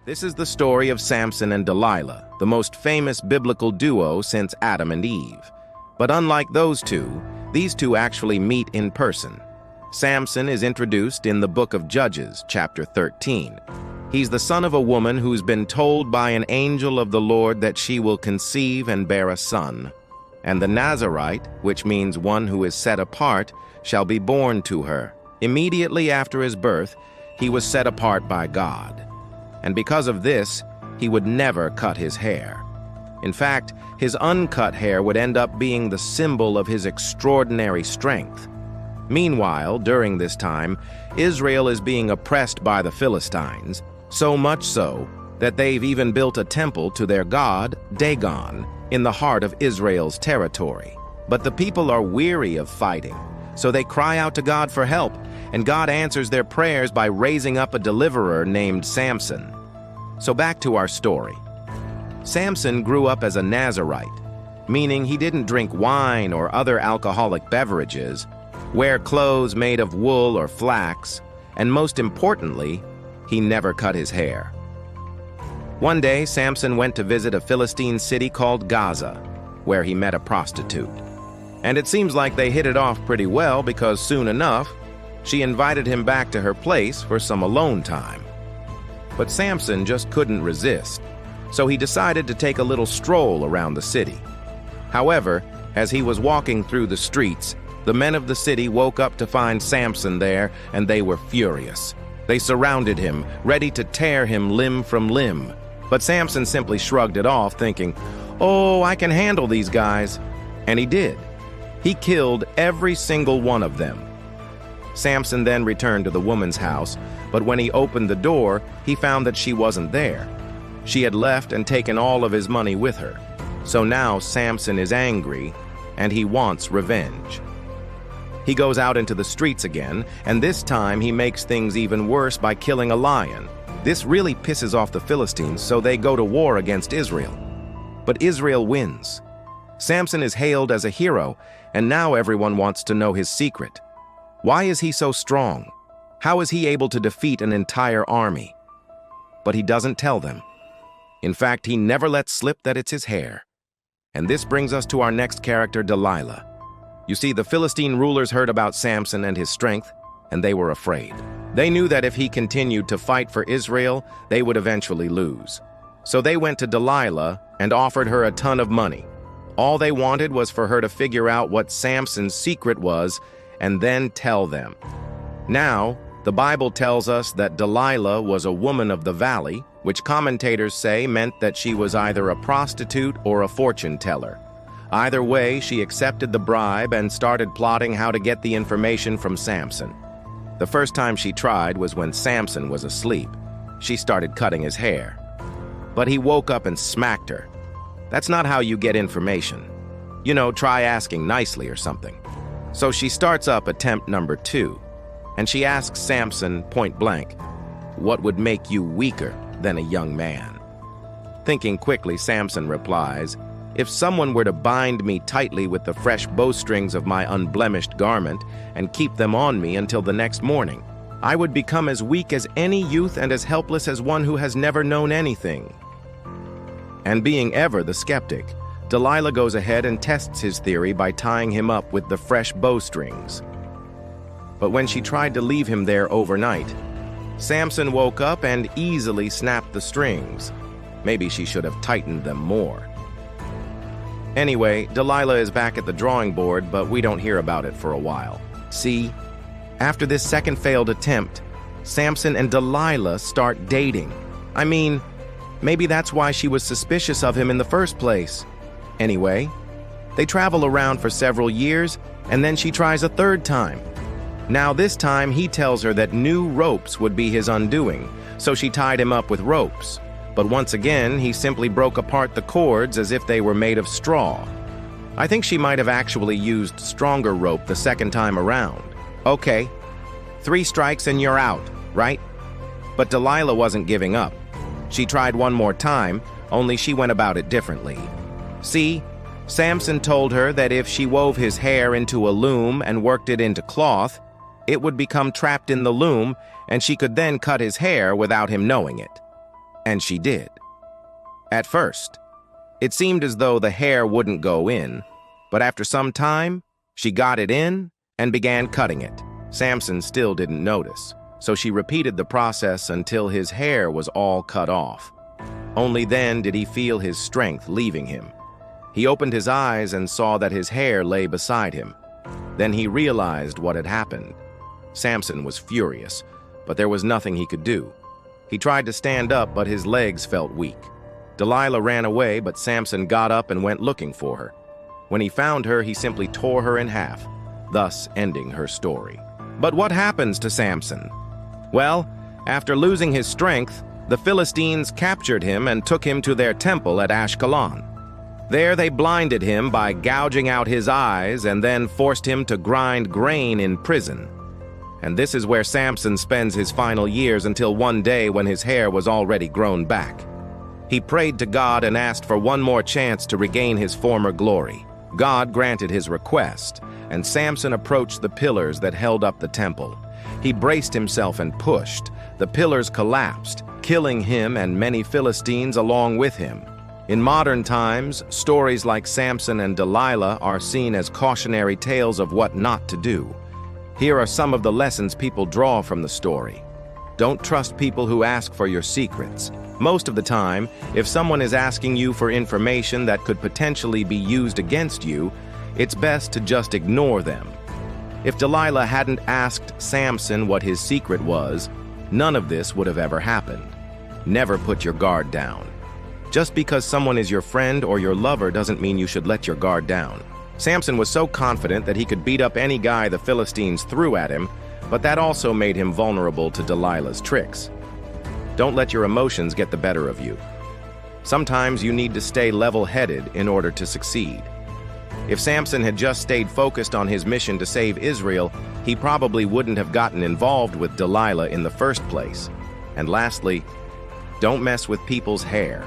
This is the story of Samson and Delilah, the most famous biblical duo since Adam and Eve. But unlike those two, these two actually meet in person. Samson is introduced in the book of Judges, chapter 13. He's the son of a woman who's been told by an angel of the Lord that she will conceive and bear a son. And the Nazarite, which means one who is set apart, shall be born to her. Immediately after his birth, he was set apart by God. And because of this, he would never cut his hair. In fact, his uncut hair would end up being the symbol of his extraordinary strength. Meanwhile, during this time, Israel is being oppressed by the Philistines, so much so that they've even built a temple to their god, Dagon, in the heart of Israel's territory. But the people are weary of fighting, so they cry out to God for help, and God answers their prayers by raising up a deliverer named Samson. So back to our story. Samson grew up as a Nazarite, meaning he didn't drink wine or other alcoholic beverages, wear clothes made of wool or flax, and most importantly, he never cut his hair. One day, Samson went to visit a Philistine city called Gaza, where he met a prostitute. And it seems like they hit it off pretty well because soon enough, she invited him back to her place for some alone time. But Samson just couldn't resist, so he decided to take a little stroll around the city. However, as he was walking through the streets, the men of the city woke up to find Samson there, and they were furious. They surrounded him, ready to tear him limb from limb. But Samson simply shrugged it off, thinking, "Oh, I can handle these guys." And he did. He killed every single one of them. Samson then returned to the woman's house, but when he opened the door, he found that she wasn't there. She had left and taken all of his money with her. So now Samson is angry, and he wants revenge. He goes out into the streets again, and this time he makes things even worse by killing a lion. This really pisses off the Philistines, so they go to war against Israel. But Israel wins. Samson is hailed as a hero, and now everyone wants to know his secret. Why is he so strong? How is he able to defeat an entire army? But he doesn't tell them. In fact, he never lets slip that it's his hair. And this brings us to our next character, Delilah. You see, the Philistine rulers heard about Samson and his strength, and they were afraid. They knew that if he continued to fight for Israel, they would eventually lose. So they went to Delilah and offered her a ton of money. All they wanted was for her to figure out what Samson's secret was and then tell them. Now, the Bible tells us that Delilah was a woman of the valley, which commentators say meant that she was either a prostitute or a fortune teller. Either way, she accepted the bribe and started plotting how to get the information from Samson. The first time she tried was when Samson was asleep. She started cutting his hair. But he woke up and smacked her. That's not how you get information. You know, try asking nicely or something. So she starts up attempt number 2, and she asks Samson point blank, "What would make you weaker than a young man?" Thinking quickly, Samson replies, "If someone were to bind me tightly with the fresh bowstrings of my unblemished garment and keep them on me until the next morning, I would become as weak as any youth and as helpless as one who has never known anything." And being ever the skeptic, Delilah goes ahead and tests his theory by tying him up with the fresh bowstrings. But when she tried to leave him there overnight, Samson woke up and easily snapped the strings. Maybe she should have tightened them more. Anyway, Delilah is back at the drawing board, but we don't hear about it for a while. See, after this second failed attempt, Samson and Delilah start dating. I mean, maybe that's why she was suspicious of him in the first place. Anyway, they travel around for several years, and then she tries a third time. Now this time he tells her that new ropes would be his undoing, so she tied him up with ropes. But once again, he simply broke apart the cords as if they were made of straw. I think she might have actually used stronger rope the second time around. Okay, 3 strikes and you're out, right? But Delilah wasn't giving up. She tried one more time, only she went about it differently. See, Samson told her that if she wove his hair into a loom and worked it into cloth, it would become trapped in the loom, and she could then cut his hair without him knowing it. And she did. At first, it seemed as though the hair wouldn't go in, but after some time, she got it in and began cutting it. Samson still didn't notice, so she repeated the process until his hair was all cut off. Only then did he feel his strength leaving him. He opened his eyes and saw that his hair lay beside him. Then he realized what had happened. Samson was furious, but there was nothing he could do. He tried to stand up, but his legs felt weak. Delilah ran away, but Samson got up and went looking for her. When he found her, he simply tore her in half, thus ending her story. But what happens to Samson? Well, after losing his strength, the Philistines captured him and took him to their temple at Ashkelon. There they blinded him by gouging out his eyes and then forced him to grind grain in prison. And this is where Samson spends his final years until one day when his hair was already grown back. He prayed to God and asked for one more chance to regain his former glory. God granted his request, and Samson approached the pillars that held up the temple. He braced himself and pushed. The pillars collapsed, killing him and many Philistines along with him. In modern times, stories like Samson and Delilah are seen as cautionary tales of what not to do. Here are some of the lessons people draw from the story. Don't trust people who ask for your secrets. Most of the time, if someone is asking you for information that could potentially be used against you, it's best to just ignore them. If Delilah hadn't asked Samson what his secret was, none of this would have ever happened. Never put your guard down. Just because someone is your friend or your lover doesn't mean you should let your guard down. Samson was so confident that he could beat up any guy the Philistines threw at him, but that also made him vulnerable to Delilah's tricks. Don't let your emotions get the better of you. Sometimes you need to stay level-headed in order to succeed. If Samson had just stayed focused on his mission to save Israel, he probably wouldn't have gotten involved with Delilah in the first place. And lastly, don't mess with people's hair.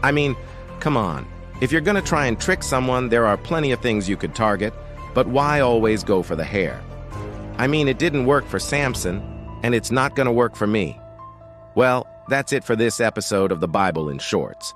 I mean, come on. If you're gonna try and trick someone, there are plenty of things you could target, but why always go for the hair? I mean, it didn't work for Samson, and it's not gonna work for me. Well, that's it for this episode of the Bible in Shorts.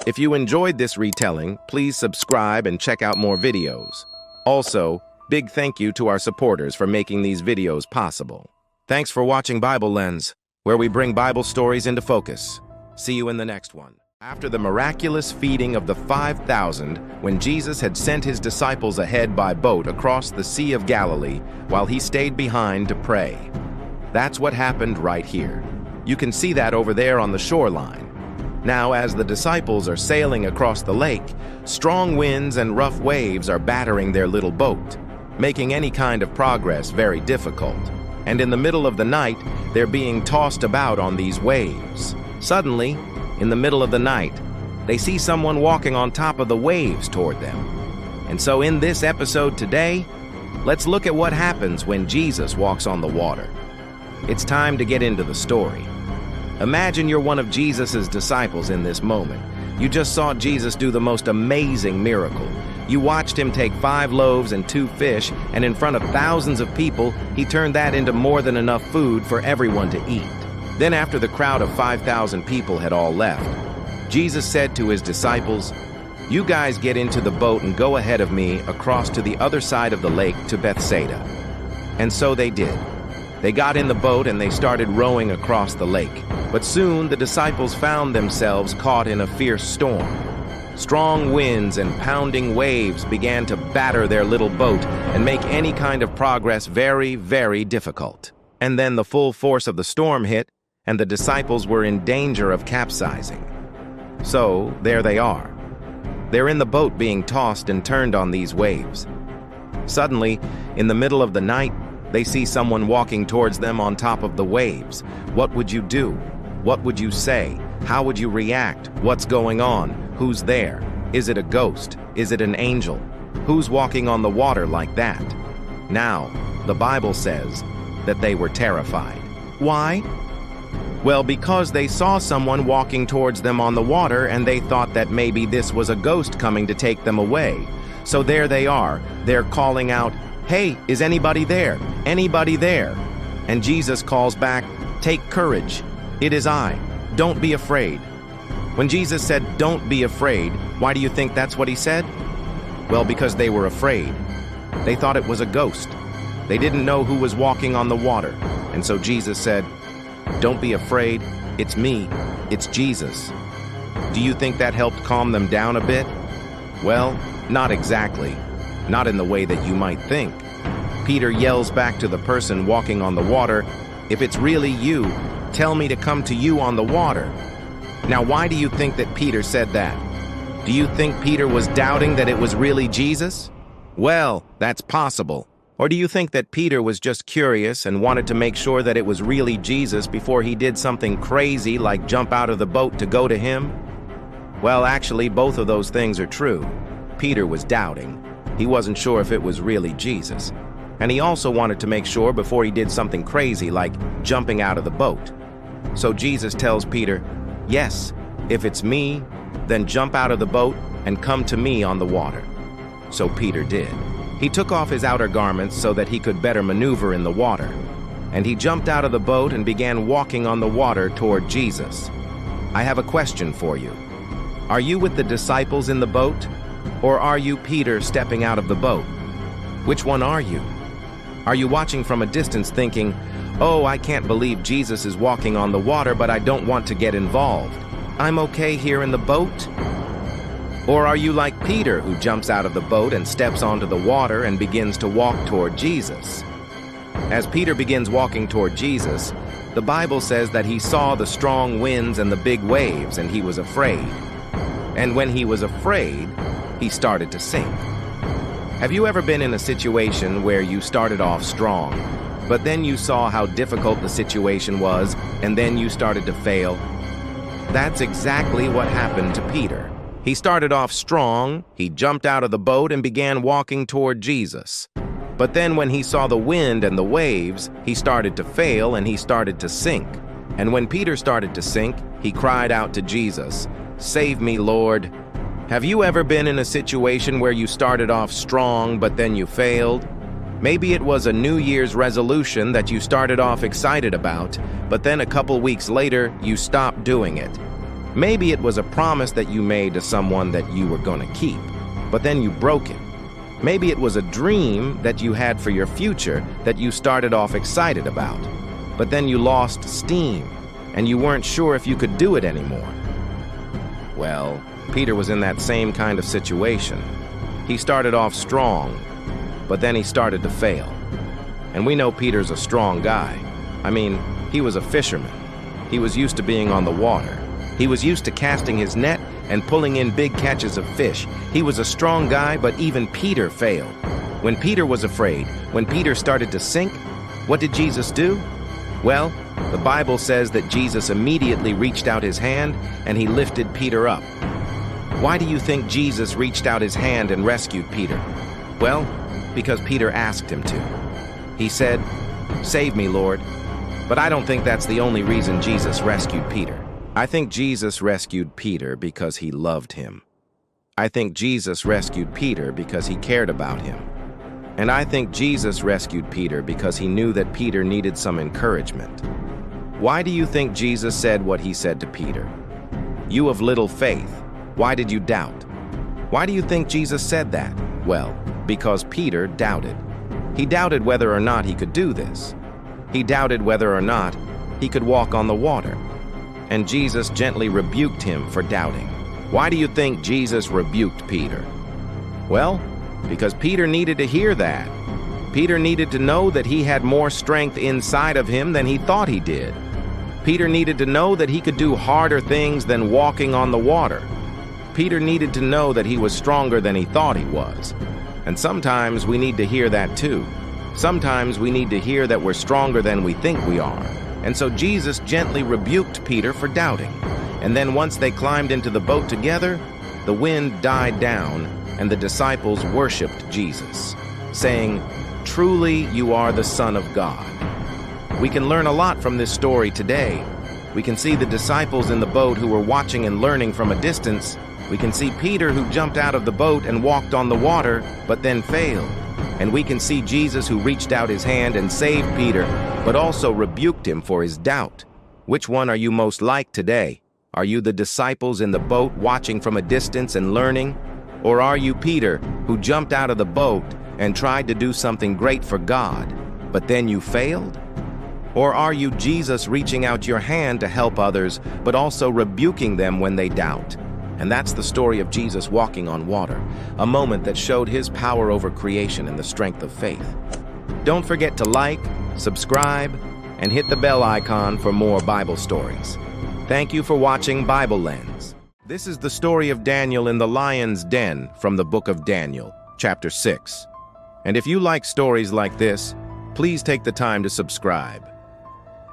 If you enjoyed this retelling, please subscribe and check out more videos. Also, big thank you to our supporters for making these videos possible. Thanks for watching BibleLens, where we bring Bible stories into focus. See you in the next one. After the miraculous feeding of the 5,000, when Jesus had sent his disciples ahead by boat across the Sea of Galilee, while he stayed behind to pray. That's what happened right here. You can see that over there on the shoreline. Now, as the disciples are sailing across the lake, strong winds and rough waves are battering their little boat, making any kind of progress very difficult. And in the middle of the night, they're being tossed about on these waves. Suddenly, in the middle of the night, they see someone walking on top of the waves toward them. And so in this episode today, let's look at what happens when Jesus walks on the water. It's time to get into the story. Imagine you're one of Jesus' disciples in this moment. You just saw Jesus do the most amazing miracle. You watched him take 5 loaves and 2 fish, and in front of thousands of people, he turned that into more than enough food for everyone to eat. Then after the crowd of 5,000 people had all left, Jesus said to his disciples, "You guys get into the boat and go ahead of me across to the other side of the lake to Bethsaida." And so they did. They got in the boat and they started rowing across the lake. But soon the disciples found themselves caught in a fierce storm. Strong winds and pounding waves began to batter their little boat and make any kind of progress very, very difficult. And then the full force of the storm hit, and the disciples were in danger of capsizing. So, there they are. They're in the boat being tossed and turned on these waves. Suddenly, in the middle of the night, they see someone walking towards them on top of the waves. What would you do? What would you say? How would you react? What's going on? Who's there? Is it a ghost? Is it an angel? Who's walking on the water like that? Now, the Bible says that they were terrified. Why? Well, because they saw someone walking towards them on the water and they thought that maybe this was a ghost coming to take them away. So there they are. They're calling out, "Hey, is anybody there? Anybody there?" And Jesus calls back, "Take courage. It is I. "Don't be afraid." When Jesus said, "Don't be afraid," why do you think that's what he said? Well, because they were afraid. They thought it was a ghost. They didn't know who was walking on the water. And so Jesus said, "Don't be afraid. It's me. It's Jesus." Do you think that helped calm them down a bit? Well, not exactly. Not in the way that you might think. Peter yells back to the person walking on the water, "If it's really you, tell me to come to you on the water." Now, why do you think that Peter said that? Do you think Peter was doubting that it was really Jesus? Well, that's possible. Or do you think that Peter was just curious and wanted to make sure that it was really Jesus before he did something crazy like jump out of the boat to go to him? Well, actually, both of those things are true. Peter was doubting. He wasn't sure if it was really Jesus. And he also wanted to make sure before he did something crazy like jumping out of the boat. So Jesus tells Peter, "Yes, if it's me, then jump out of the boat and come to me on the water." So Peter did. He took off his outer garments so that he could better maneuver in the water. And he jumped out of the boat and began walking on the water toward Jesus. I have a question for you. Are you with the disciples in the boat? Or are you Peter stepping out of the boat? Which one are you? Are you watching from a distance thinking, "Oh, I can't believe Jesus is walking on the water, but I don't want to get involved. I'm okay here in the boat"? Or are you like Peter, who jumps out of the boat and steps onto the water and begins to walk toward Jesus? As Peter begins walking toward Jesus, the Bible says that he saw the strong winds and the big waves, and he was afraid. And when he was afraid, he started to sink. Have you ever been in a situation where you started off strong, but then you saw how difficult the situation was, and then you started to fail? That's exactly what happened to Peter. He started off strong, he jumped out of the boat and began walking toward Jesus. But then when he saw the wind and the waves, he started to fail and he started to sink. And when Peter started to sink, he cried out to Jesus, "Save me, Lord." Have you ever been in a situation where you started off strong but then you failed? Maybe it was a New Year's resolution that you started off excited about, but then a couple weeks later you stopped doing it. Maybe it was a promise that you made to someone that you were going to keep, but then you broke it. Maybe it was a dream that you had for your future that you started off excited about, but then you lost steam and you weren't sure if you could do it anymore. Well, Peter was in that same kind of situation. He started off strong, but then he started to fail. And we know Peter's a strong guy. I mean, he was a fisherman. He was used to being on the water. He was used to casting his net and pulling in big catches of fish. He was a strong guy, but even Peter failed. When Peter was afraid, when Peter started to sink, what did Jesus do? Well, the Bible says that Jesus immediately reached out his hand and he lifted Peter up. Why do you think Jesus reached out his hand and rescued Peter? Well, because Peter asked him to. He said, "Save me, Lord." But I don't think that's the only reason Jesus rescued Peter. I think Jesus rescued Peter because he loved him. I think Jesus rescued Peter because he cared about him. And I think Jesus rescued Peter because he knew that Peter needed some encouragement. Why do you think Jesus said what he said to Peter? "You of little faith, why did you doubt?" Why do you think Jesus said that? Well, because Peter doubted. He doubted whether or not he could do this. He doubted whether or not he could walk on the water. And Jesus gently rebuked him for doubting. Why do you think Jesus rebuked Peter? Well, because Peter needed to hear that. Peter needed to know that he had more strength inside of him than he thought he did. Peter needed to know that he could do harder things than walking on the water. Peter needed to know that he was stronger than he thought he was. And sometimes we need to hear that too. Sometimes we need to hear that we're stronger than we think we are. And so Jesus gently rebuked Peter for doubting. And then once they climbed into the boat together, the wind died down and the disciples worshiped Jesus, saying, "Truly you are the Son of God." We can learn a lot from this story today. We can see the disciples in the boat who were watching and learning from a distance. We can see Peter who jumped out of the boat and walked on the water, but then failed. And we can see Jesus who reached out his hand and saved Peter, but also rebuked him for his doubt. Which one are you most like today? Are you the disciples in the boat watching from a distance and learning? Or are you Peter, who jumped out of the boat and tried to do something great for God, but then you failed? Or are you Jesus reaching out your hand to help others, but also rebuking them when they doubt? And that's the story of Jesus walking on water, a moment that showed his power over creation and the strength of faith. Don't forget to like, subscribe, and hit the bell icon for more Bible stories. Thank you for watching BibleLens. This is the story of Daniel in the lion's den from the book of Daniel, chapter 6. And if you like stories like this, please take the time to subscribe.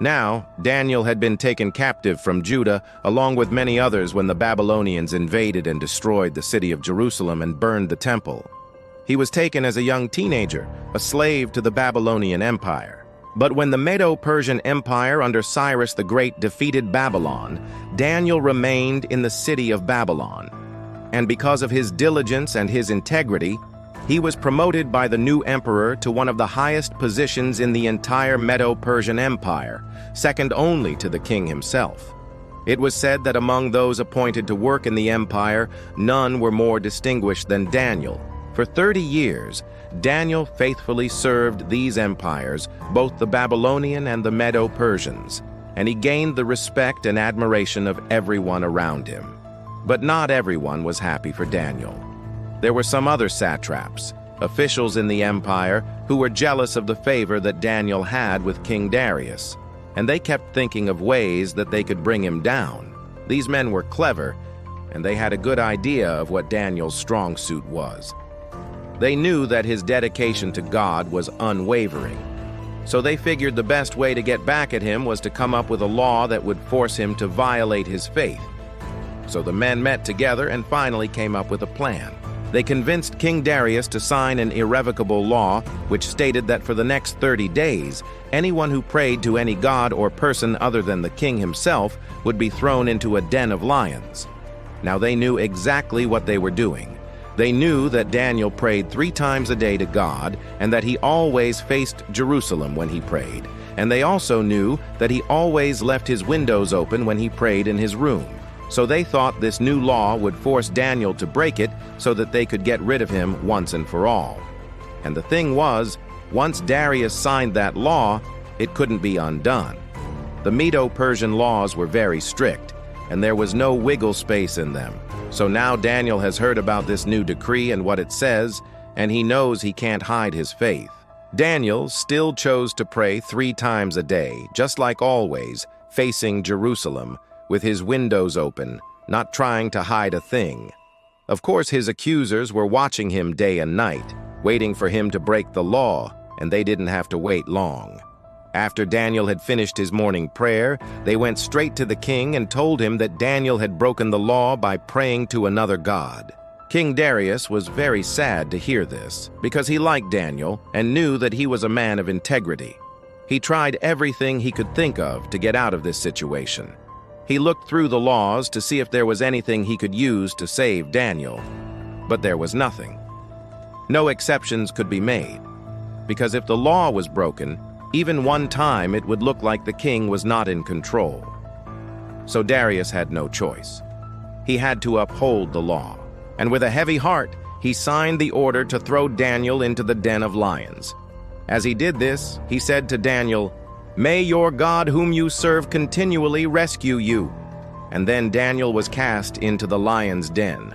Now, Daniel had been taken captive from Judah, along with many others, when the Babylonians invaded and destroyed the city of Jerusalem and burned the temple. He was taken as a young teenager, a slave to the Babylonian Empire. But when the Medo-Persian Empire under Cyrus the Great defeated Babylon, Daniel remained in the city of Babylon. And because of his diligence and his integrity, he was promoted by the new emperor to one of the highest positions in the entire Medo-Persian Empire, second only to the king himself. It was said that among those appointed to work in the empire, none were more distinguished than Daniel. For 30 years, Daniel faithfully served these empires, both the Babylonian and the Medo-Persians, and he gained the respect and admiration of everyone around him. But not everyone was happy for Daniel. There were some other satraps, officials in the empire, who were jealous of the favor that Daniel had with King Darius, and they kept thinking of ways that they could bring him down. These men were clever, and they had a good idea of what Daniel's strong suit was. They knew that his dedication to God was unwavering, so they figured the best way to get back at him was to come up with a law that would force him to violate his faith. So the men met together and finally came up with a plan. They convinced King Darius to sign an irrevocable law which stated that for the next 30 days, anyone who prayed to any god or person other than the king himself would be thrown into a den of lions. Now they knew exactly what they were doing. They knew that Daniel prayed 3 times a day to God and that he always faced Jerusalem when he prayed. And they also knew that he always left his windows open when he prayed in his room. So they thought this new law would force Daniel to break it so that they could get rid of him once and for all. And the thing was, once Darius signed that law, it couldn't be undone. The Medo-Persian laws were very strict, and there was no wiggle space in them. So now Daniel has heard about this new decree and what it says, and he knows he can't hide his faith. Daniel still chose to pray 3 times a day, just like always, facing Jerusalem, with his windows open, not trying to hide a thing. Of course, his accusers were watching him day and night, waiting for him to break the law, and they didn't have to wait long. After Daniel had finished his morning prayer, they went straight to the king and told him that Daniel had broken the law by praying to another god. King Darius was very sad to hear this, because he liked Daniel and knew that he was a man of integrity. He tried everything he could think of to get out of this situation. He looked through the laws to see if there was anything he could use to save Daniel, but there was nothing. No exceptions could be made, because if the law was broken, even one time it would look like the king was not in control. So Darius had no choice. He had to uphold the law, and with a heavy heart, he signed the order to throw Daniel into the den of lions. As he did this, he said to Daniel, "May your God whom you serve continually rescue you." And then Daniel was cast into the lion's den.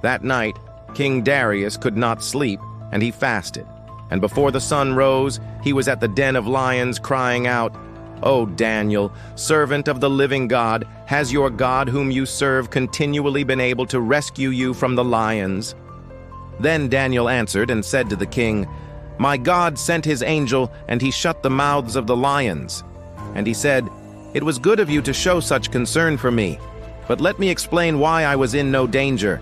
That night, King Darius could not sleep, and he fasted. And before the sun rose, he was at the den of lions crying out, "O Daniel, servant of the living God, has your God whom you serve continually been able to rescue you from the lions?" Then Daniel answered and said to the king, "My God sent his angel, and he shut the mouths of the lions." And he said, "It was good of you to show such concern for me, but let me explain why I was in no danger.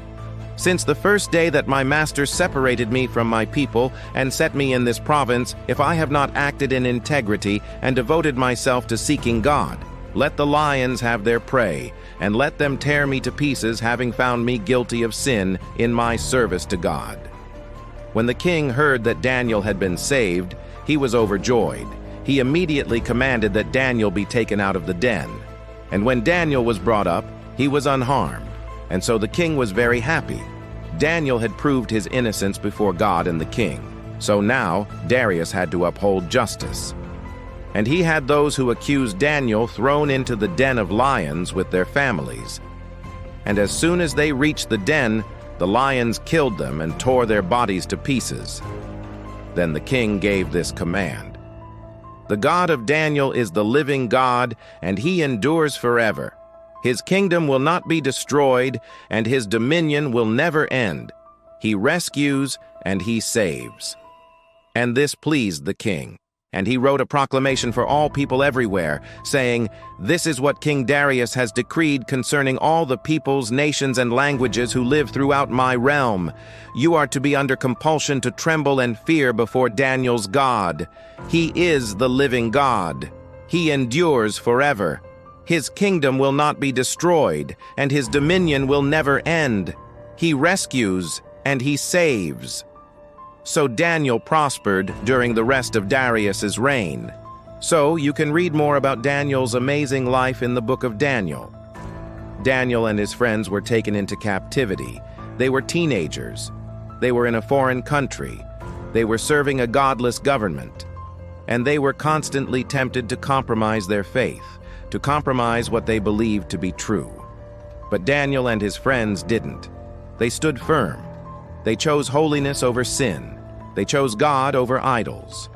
Since the first day that my master separated me from my people and set me in this province, if I have not acted in integrity and devoted myself to seeking God, let the lions have their prey, and let them tear me to pieces, having found me guilty of sin in my service to God." When the king heard that Daniel had been saved, he was overjoyed. He immediately commanded that Daniel be taken out of the den. And when Daniel was brought up, he was unharmed, and so the king was very happy. Daniel had proved his innocence before God and the king, so now Darius had to uphold justice. And he had those who accused Daniel thrown into the den of lions with their families. And as soon as they reached the den, the lions killed them and tore their bodies to pieces. Then the king gave this command: "The God of Daniel is the living God, and he endures forever. His kingdom will not be destroyed, and his dominion will never end. He rescues and he saves." And this pleased the king. And he wrote a proclamation for all people everywhere, saying, "This is what King Darius has decreed concerning all the peoples, nations, and languages who live throughout my realm. You are to be under compulsion to tremble and fear before Daniel's God. He is the living God. He endures forever. His kingdom will not be destroyed, and his dominion will never end. He rescues and he saves." So Daniel prospered during the rest of Darius's reign. So you can read more about Daniel's amazing life in the book of Daniel. Daniel and his friends were taken into captivity. They were teenagers. They were in a foreign country. They were serving a godless government. And they were constantly tempted to compromise their faith, to compromise what they believed to be true. But Daniel and his friends didn't. They stood firm. They chose holiness over sin. They chose God over idols.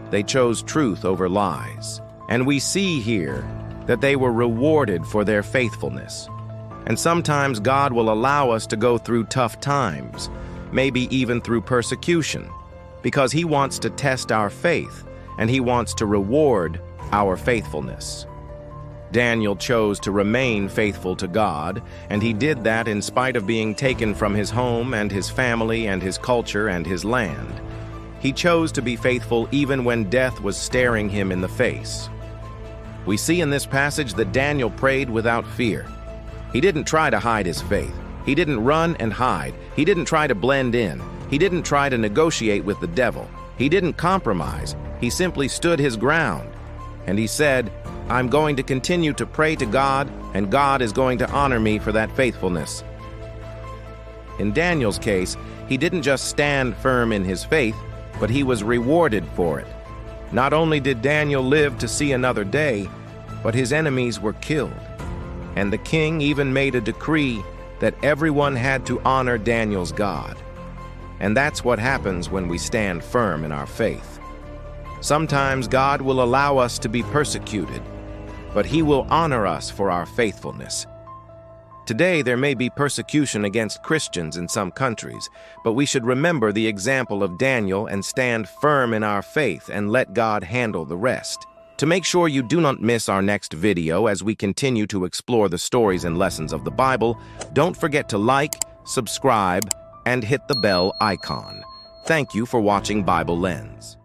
They chose truth over lies. And we see here that they were rewarded for their faithfulness. And sometimes God will allow us to go through tough times, maybe even through persecution, because he wants to test our faith, and he wants to reward our faithfulness. Daniel chose to remain faithful to God, and he did that in spite of being taken from his home and his family and his culture and his land. He chose to be faithful even when death was staring him in the face. We see in this passage that Daniel prayed without fear. He didn't try to hide his faith. He didn't run and hide. He didn't try to blend in. He didn't try to negotiate with the devil. He didn't compromise. He simply stood his ground. And he said, "I'm going to continue to pray to God, and God is going to honor me for that faithfulness." In Daniel's case, he didn't just stand firm in his faith, but he was rewarded for it. Not only did Daniel live to see another day, but his enemies were killed. And the king even made a decree that everyone had to honor Daniel's God. And that's what happens when we stand firm in our faith. Sometimes God will allow us to be persecuted, but he will honor us for our faithfulness. Today, there may be persecution against Christians in some countries, but we should remember the example of Daniel and stand firm in our faith and let God handle the rest. To make sure you do not miss our next video as we continue to explore the stories and lessons of the Bible, don't forget to like, subscribe, and hit the bell icon. Thank you for watching BibleLens.